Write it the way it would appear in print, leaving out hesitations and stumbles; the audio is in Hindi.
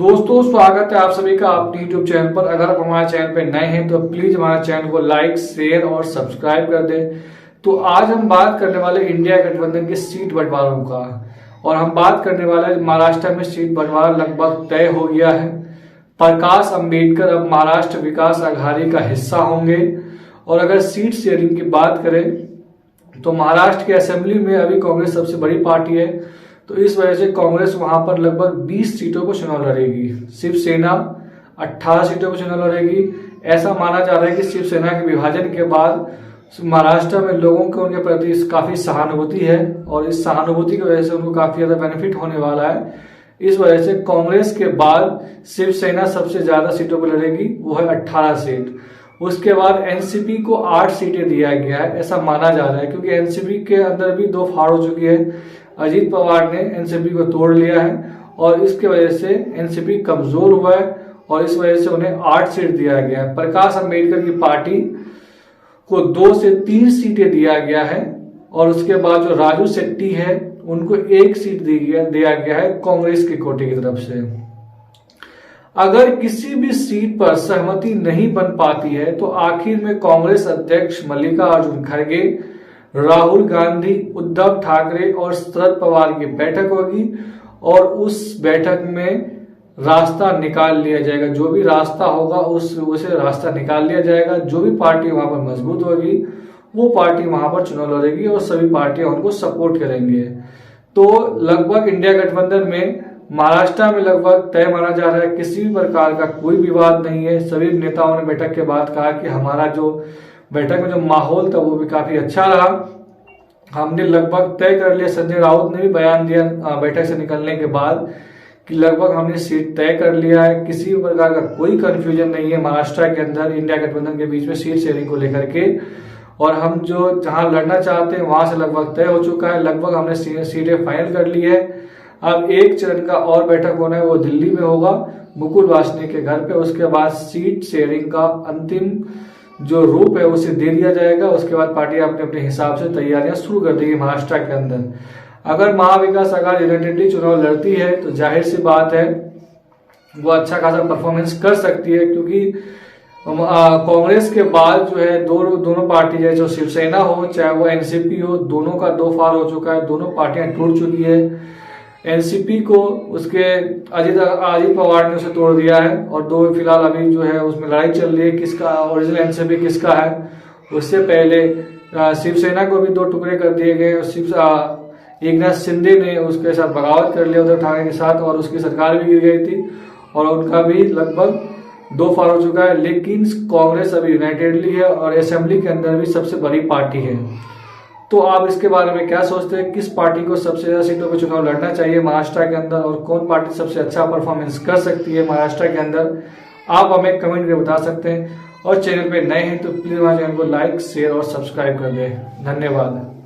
दोस्तों स्वागत है आप सभी का अपने YouTube चैनल पर। अगर आप हमारे चैनल पर नए हैं तो प्लीज हमारे चैनल को लाइक, शेयर और सब्सक्राइब कर दें। तो आज हम बात करने वाले इंडिया गठबंधन के सीट बंटवारों का, और हम बात करने वाले महाराष्ट्र में सीट बंटवारा लगभग तय हो गया है। प्रकाश अंबेडकर अब महाराष्ट्र विकास अघाड़ी का हिस्सा होंगे। और अगर सीट शेयरिंग की बात करें तो महाराष्ट्र की असेंबली में अभी कांग्रेस सबसे बड़ी पार्टी है, तो इस वजह से कांग्रेस वहां पर लगभग 20 सीटों को चुनाव लड़ेगी। शिवसेना 18 सीटों को चुनाव लड़ेगी। ऐसा माना जा रहा है कि शिवसेना के विभाजन के बाद महाराष्ट्र में लोगों को उनके प्रति काफी सहानुभूति है, और इस सहानुभूति की वजह से उनको काफी ज्यादा बेनिफिट होने वाला है। इस वजह से कांग्रेस के बाद शिवसेना सबसे ज्यादा सीटों पर लड़ेगी, वो है 18 सीट। उसके बाद एनसीपी को 8 सीटें दिया गया है, ऐसा माना जा रहा है, क्योंकि एनसीपी के अंदर भी 2 फाड़ हो चुकी है। अजीत पवार ने एनसीपी को तोड़ लिया है और इसके वजह से एनसीपी कमजोर हुआ है, और इस वजह से उन्हें 8 सीट दिया गया है। प्रकाश अंबेडकर की पार्टी को 2 से 3 सीटें दिया गया है, और उसके बाद जो राजू शेट्टी है उनको 1 सीट दिया गया है कांग्रेस की कोटे की तरफ से। अगर किसी भी सीट पर सहमति नहीं बन पाती है तो आखिर में कांग्रेस अध्यक्ष मल्लिकार्जुन खड़गे, राहुल गांधी, उद्धव ठाकरे और शरद पवार की बैठक होगी, और उस बैठक में रास्ता निकाल लिया जाएगा। जो भी रास्ता होगा उसे रास्ता निकाल लिया जाएगा। जो भी पार्टी वहां पर मजबूत होगी वो पार्टी वहां पर चुनाव लड़ेगी, और सभी पार्टियां उनको सपोर्ट करेंगे। तो लगभग इंडिया गठबंधन में महाराष्ट्र में लगभग तय माना जा रहा है, किसी भी प्रकार का कोई विवाद नहीं है। सभी नेताओं ने बैठक के बाद कहा कि हमारा जो बैठक में जो माहौल था वो भी काफी अच्छा रहा। हमने लगभग तय कर लिया, संजय राउत ने भी बयान दिया बैठक से निकलने के बाद कि लगभग हमने सीट तय कर लिया है। किसी भी प्रकार का कोई कंफ्यूजन नहीं है महाराष्ट्र के अंदर इंडिया गठबंधन के बीच में सीट शेयरिंग को लेकर के, और हम जो जहां लड़ना चाहते हैं वहां से लगभग तय हो चुका है। लगभग हमने सीटें फाइनल कर ली है। अब एक चरण का और बैठक होना है, वो दिल्ली में होगा मुकुल वासनिक के घर पे। उसके बाद सीट शेयरिंग का अंतिम जो रूप है उसे दे दिया जाएगा। उसके बाद पार्टी अपने अपने हिसाब से तैयारियां शुरू कर देगी महाराष्ट्र के अंदर। अगर महाविकास अघाड़ी यूनाइटेडली चुनाव लड़ती है तो जाहिर सी बात है वो अच्छा खासा परफॉर्मेंस कर सकती है, क्योंकि कांग्रेस के बाद जो है दोनों पार्टी है, जो शिवसेना हो चाहे वो एनसीपी हो, दोनों का 2 फाड़ हो चुका है। दोनों पार्टियां टूट चुकी है। एनसीपी को उसके अजीत पवार ने उसे तोड़ दिया है, और 2 फिलहाल अभी जो है उसमें लड़ाई चल रही है किसका ओरिजिनल एनसीपी किसका है। उससे पहले शिवसेना को भी 2 टुकड़े कर दिए गए। एकनाथ शिंदे ने उसके साथ बगावत कर लिया उद्धव ठाकरे के साथ, और उसकी सरकार भी गिर गई थी, और उनका भी लगभग 2 फाड़ हो चुका है। लेकिन कांग्रेस अभी यूनाइटेडली है और असेंबली के अंदर भी सबसे बड़ी पार्टी है। तो आप इसके बारे में क्या सोचते हैं? किस पार्टी को सबसे ज्यादा सीटों पर चुनाव लड़ना चाहिए महाराष्ट्र के अंदर, और कौन पार्टी सबसे अच्छा परफॉर्मेंस कर सकती है महाराष्ट्र के अंदर? आप हमें कमेंट में बता सकते हैं। और चैनल पे नए हैं तो प्लीज हमारे चैनल को लाइक, शेयर और सब्सक्राइब कर दें। धन्यवाद।